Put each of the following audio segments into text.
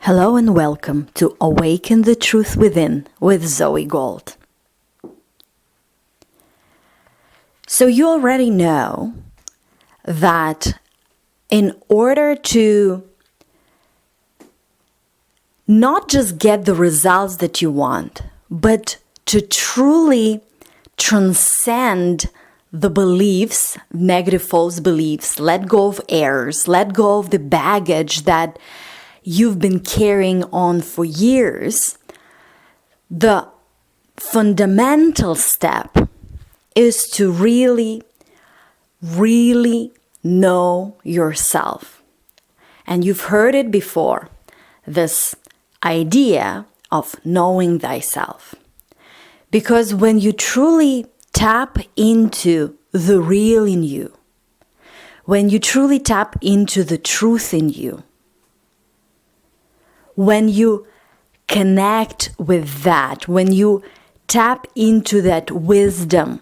Hello and welcome to Awaken the Truth Within with Zoey Gold. So you already know that in order to not just get the results that you want, but to truly transcend the beliefs, negative false beliefs, let go of errors, let go of the baggage that you've been carrying on for years, the fundamental step is to really know yourself. And you've heard it before, this idea of knowing thyself. Because when you truly tap into the real in you, when you truly tap into the truth in you, when you connect with that, when you tap into that wisdom,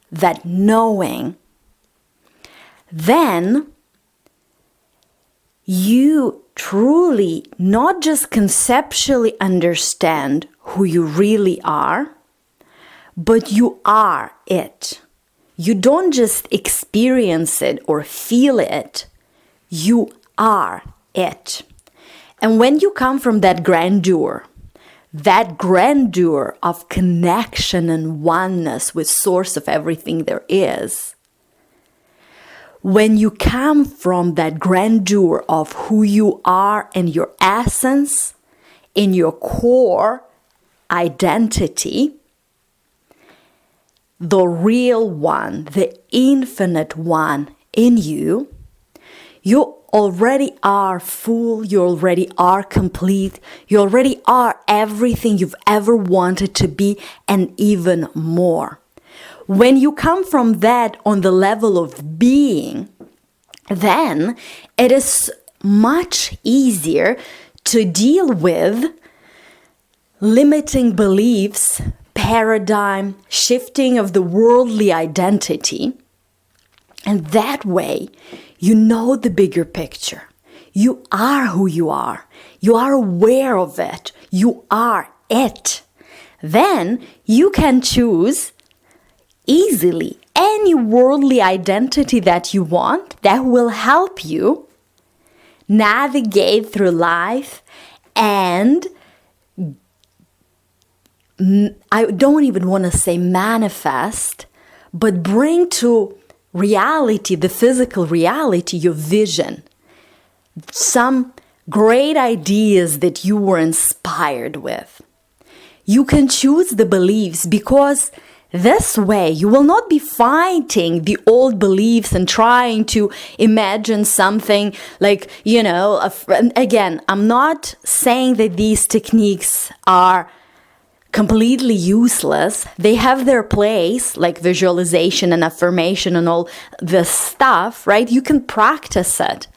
that knowing, then you truly not just conceptually understand who you really are, but you are it. You don't just experience it or feel it, you are it. And when you come from that grandeur of connection and oneness with source of everything there is, when you come from that grandeur of who you are and your essence, in your core identity, the real one, the infinite one in you, you already are full, you already are complete, you already are everything you've ever wanted to be and even more. When you come from that on the level of being, then it is much easier to deal with limiting beliefs, paradigm, shifting of the worldly identity. And that way, you know the bigger picture. You are who you are. You are aware of it. You are it. Then you can choose easily any worldly identity that you want that will help you navigate through life and I don't even want to say manifest, but bring to reality, the physical reality, your vision, some great ideas that you were inspired with. You can choose the beliefs because this way you will not be fighting the old beliefs and trying to imagine something like, again, I'm not saying that these techniques are completely useless. They have their place, like visualization and affirmation and all this stuff, right? You can practice it.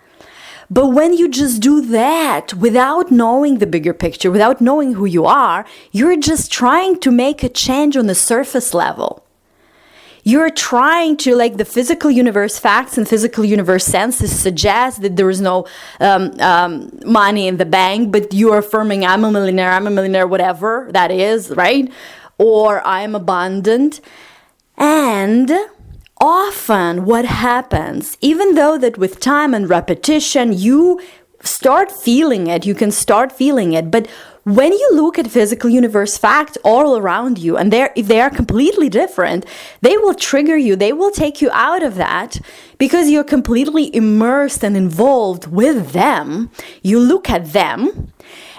But when you just do that without knowing the bigger picture, without knowing who you are, you're just trying to make a change on the surface level. You're trying to, like the physical universe facts and physical universe senses suggest that there is no money in the bank, but you're affirming I'm a millionaire, whatever that is, right? Or I'm abundant. And often what happens, even though that with time and repetition, you start feeling it, you can start feeling it, but when you look at physical universe facts all around you, and if they are completely different, they will trigger you, they will take you out of that because you're completely immersed and involved with them. You look at them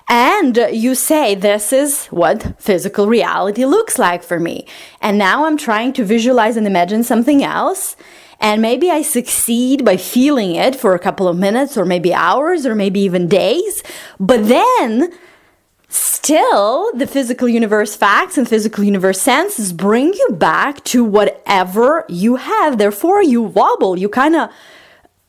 and you say, this is what physical reality looks like for me. And now I'm trying to visualize and imagine something else. And maybe I succeed by feeling it for a couple of minutes or maybe hours or maybe even days. But then still, the physical universe facts and physical universe senses bring you back to whatever you have. Therefore, you wobble. You kind of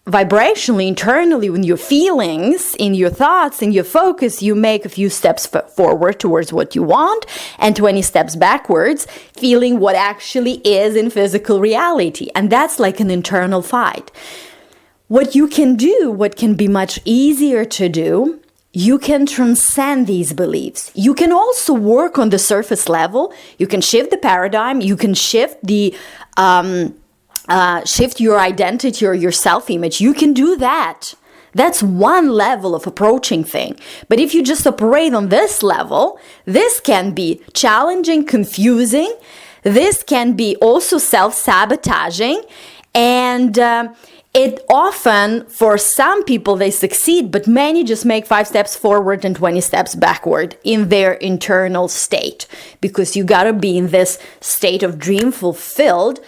vibrationally, internally, with your feelings, in your thoughts, in your focus, you make a few steps forward towards what you want and 20 steps backwards, feeling what actually is in physical reality. And that's like an internal fight. What you can do, what can be much easier to do, you can transcend these beliefs. You can also work on the surface level. You can shift the paradigm. You can shift the shift your identity or your self-image. You can do that. That's one level of approaching thing. But if you just operate on this level, this can be challenging, confusing. This can be also self-sabotaging. And it often, for some people, they succeed, but many just make 5 steps forward and 20 steps backward in their internal state. Because you gotta be in this state of dream fulfilled.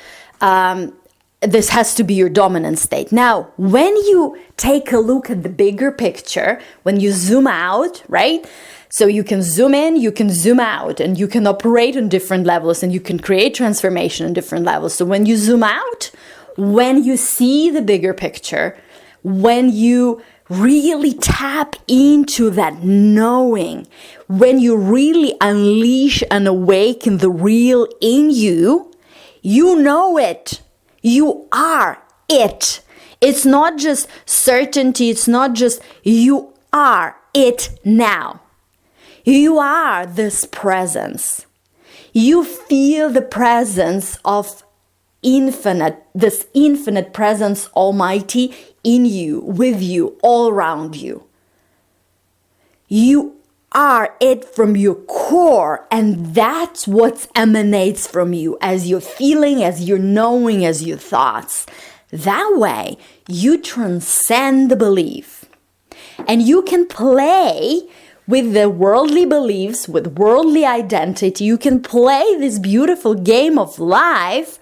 This has to be your dominant state. Now, when you take a look at the bigger picture, when you zoom out, right? So you can zoom in, you can zoom out, and you can operate on different levels, and you can create transformation on different levels. So when you zoom out, when you see the bigger picture, when you really tap into that knowing, when you really unleash and awaken the real in you, you know it. You are it. It's not just certainty. It's not just you are it now. You are this presence. You feel the presence of this infinite presence, Almighty, in you, with you, all around you. You are it from your core, and that's what emanates from you as your feeling, as your knowing, as your thoughts. That way, you transcend the belief. And you can play with the worldly beliefs, with worldly identity. You can play this beautiful game of life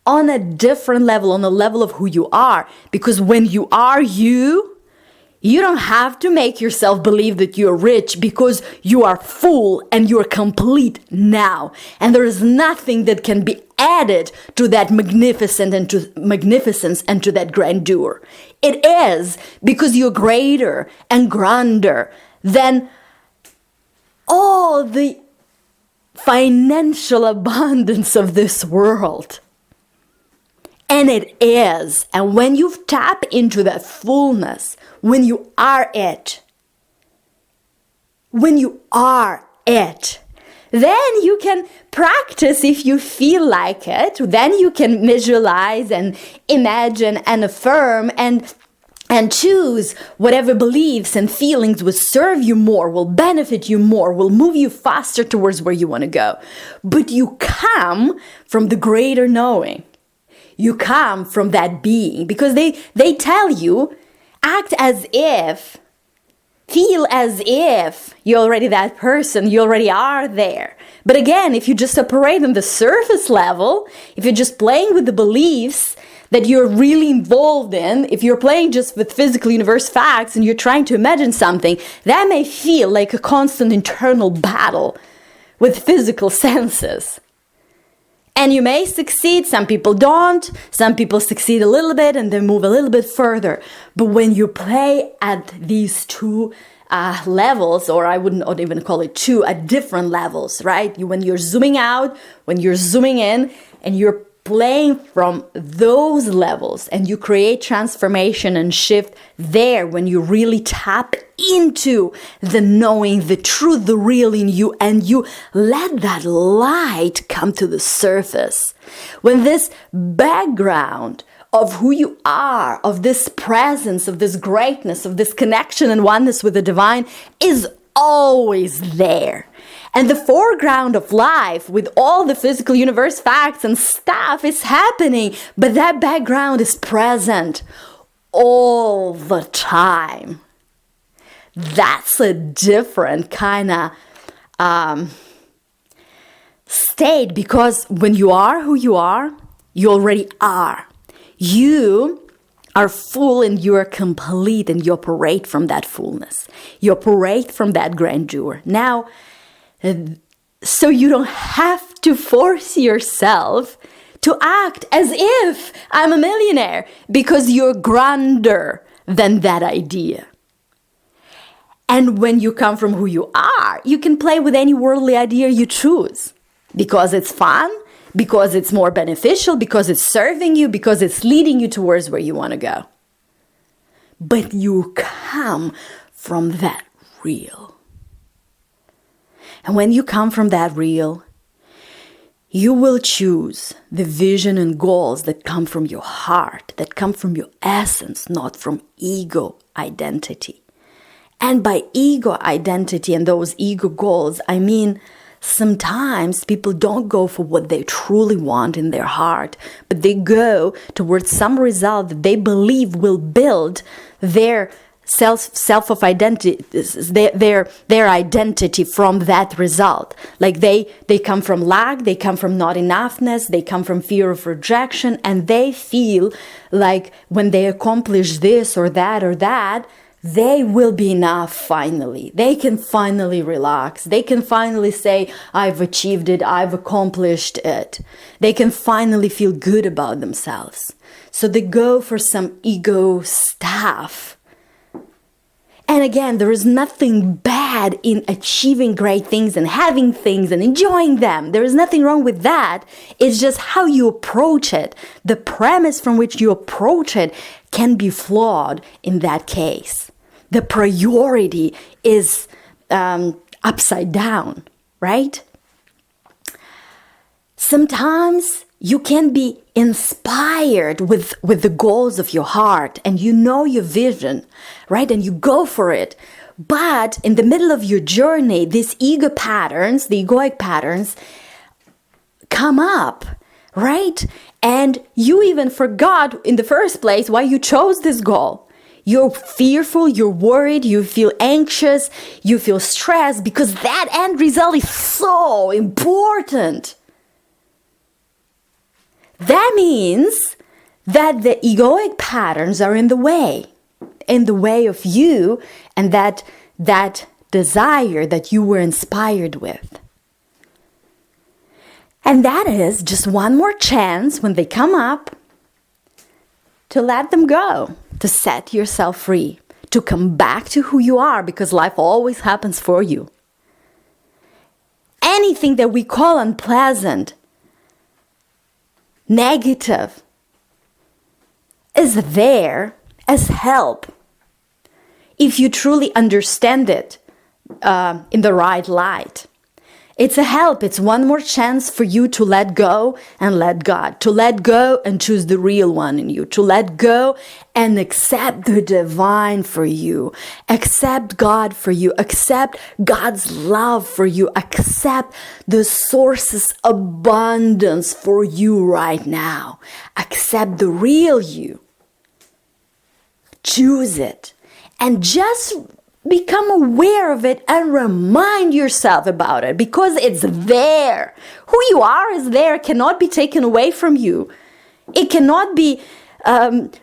on a different level, on a level of who you are. Because when you are you, you don't have to make yourself believe that you're rich, because you are full and you're complete now. And there is nothing that can be added to that magnificence and to that grandeur. It is because you're greater and grander than all the financial abundance of this world. And it is. And when you tap into that fullness, when you are it, then you can practice if you feel like it. Then you can visualize and imagine and affirm and choose whatever beliefs and feelings will serve you more, will benefit you more, will move you faster towards where you want to go. But you come from the greater knowing. You come from that being, because they tell you, act as if, feel as if you're already that person, you already are there. But again, if you just operate on the surface level, if you're just playing with the beliefs that you're really involved in, if you're playing just with physical universe facts and you're trying to imagine something, that may feel like a constant internal battle with physical senses. And you may succeed, some people don't, some people succeed a little bit and then move a little bit further. But when you play at these two levels, or I wouldn't even call it two, at different levels, right? When you're zooming out, when you're zooming in, and you're playing from those levels, and you create transformation and shift there, when you really tap into the knowing, the truth, the real in you, and you let that light come to the surface. When this background of who you are, of this presence, of this greatness, of this connection and oneness with the divine is always there. And the foreground of life with all the physical universe facts and stuff is happening, but that background is present all the time. That's a different kind of state, because when you are who you already are. You are full and you are complete, and you operate from that fullness. You operate from that grandeur. Now, so you don't have to force yourself to act as if I'm a millionaire, because you're grander than that idea. And when you come from who you are, you can play with any worldly idea you choose, because it's fun, because it's more beneficial, because it's serving you, because it's leading you towards where you want to go. But you come from that real. And when you come from that real, you will choose the vision and goals that come from your heart, that come from your essence, not from ego identity. And by ego identity and those ego goals, I mean sometimes people don't go for what they truly want in their heart, but they go towards some result that they believe will build their self of identity, their identity from that result. Like they come from lack, they come from not enoughness, they come from fear of rejection, and they feel like when they accomplish this or that, they will be enough finally. They can finally relax. They can finally say, I've achieved it, I've accomplished it. They can finally feel good about themselves. So they go for some ego stuff. And again, there is nothing bad in achieving great things and having things and enjoying them. There is nothing wrong with that. It's just how you approach it. The premise from which you approach it can be flawed in that case. The priority is upside down, right? Sometimes you can be inspired with the goals of your heart and you know your vision, right? And you go for it. But in the middle of your journey, these ego patterns, the egoic patterns, come up, right? And you even forgot in the first place why you chose this goal. You're fearful, you're worried, you feel anxious, you feel stressed because that end result is so important. That means that the egoic patterns are in the way of you and that desire that you were inspired with. And that is just one more chance when they come up to let them go, to set yourself free, to come back to who you are, because life always happens for you. Anything that we call unpleasant, negative, is there as help if you truly understand it in the right light. It's a help. It's one more chance for you to let go and let God, to let go and choose the real one in you, to let go and accept the divine for you, accept God for you, accept God's love for you, accept the source's abundance for you right now, accept the real you. Choose it and just become aware of it and remind yourself about it because it's there. Who you are is there, cannot be taken away from you. It cannot be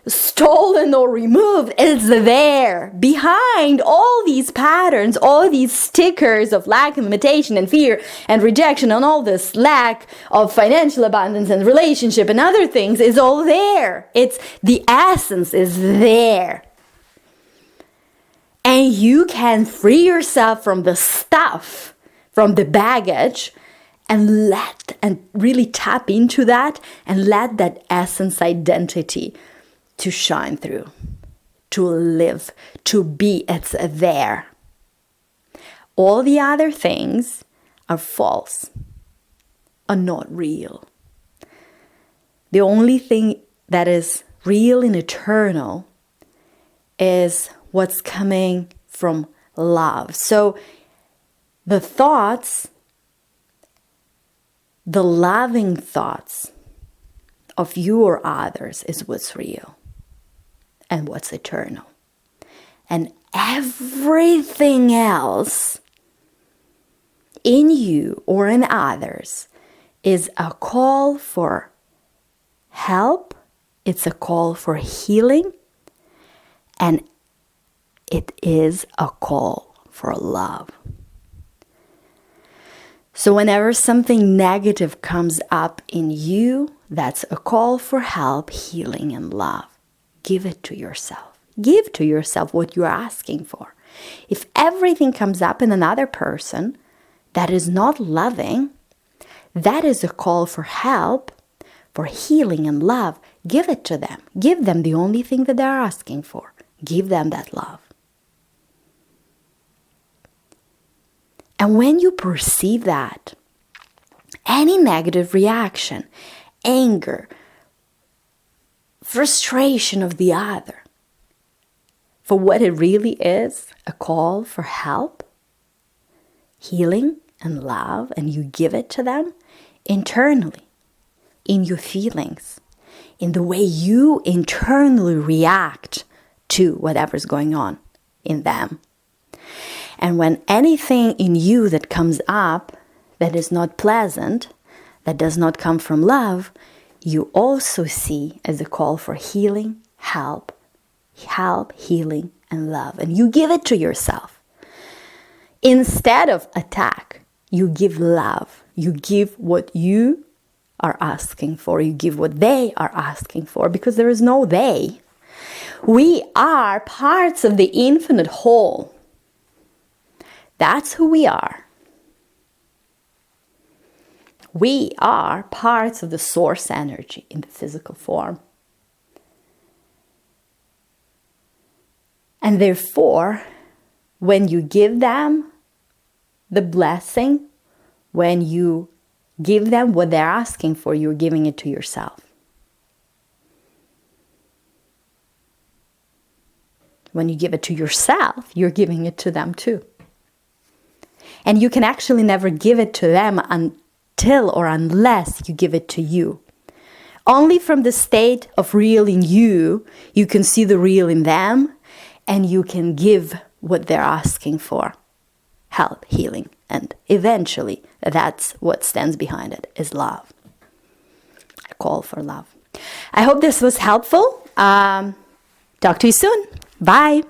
stolen or removed. It's there behind all these patterns, all these stickers of lack and limitation and fear and rejection and all this lack of financial abundance and relationship and other things is all there. It's the essence is there. And you can free yourself from the stuff, from the baggage, and really tap into that and let that essence identity to shine through, to live, to be. It's there. All the other things are false, are not real. The only thing that is real and eternal is what's coming from love. So the thoughts, the loving thoughts of you or others is what's real and what's eternal. And everything else in you or in others is a call for help. It's a call for healing. And it is a call for love. So whenever something negative comes up in you, that's a call for help, healing, and love. Give it to yourself. Give to yourself what you're asking for. If everything comes up in another person that is not loving, that is a call for help, for healing and love. Give it to them. Give them the only thing that they're asking for. Give them that love. And when you perceive that, any negative reaction, anger, frustration of the other, for what it really is, a call for help, healing, and love, and you give it to them internally, in your feelings, in the way you internally react to whatever's going on in them. And when anything in you that comes up that is not pleasant, that does not come from love, you also see as a call for healing, help, healing, and love. And you give it to yourself. Instead of attack, you give love. You give what you are asking for. You give what they are asking for, because there is no they. We are parts of the infinite whole. That's who we are. We are parts of the source energy in the physical form. And therefore, when you give them the blessing, when you give them what they're asking for, you're giving it to yourself. When you give it to yourself, you're giving it to them too. And you can actually never give it to them until or unless you give it to you. Only from the state of real in you, you can see the real in them, and you can give what they're asking for. Help, healing, and eventually that's what stands behind it, is love. A call for love. I hope this was helpful. Talk to you soon. Bye.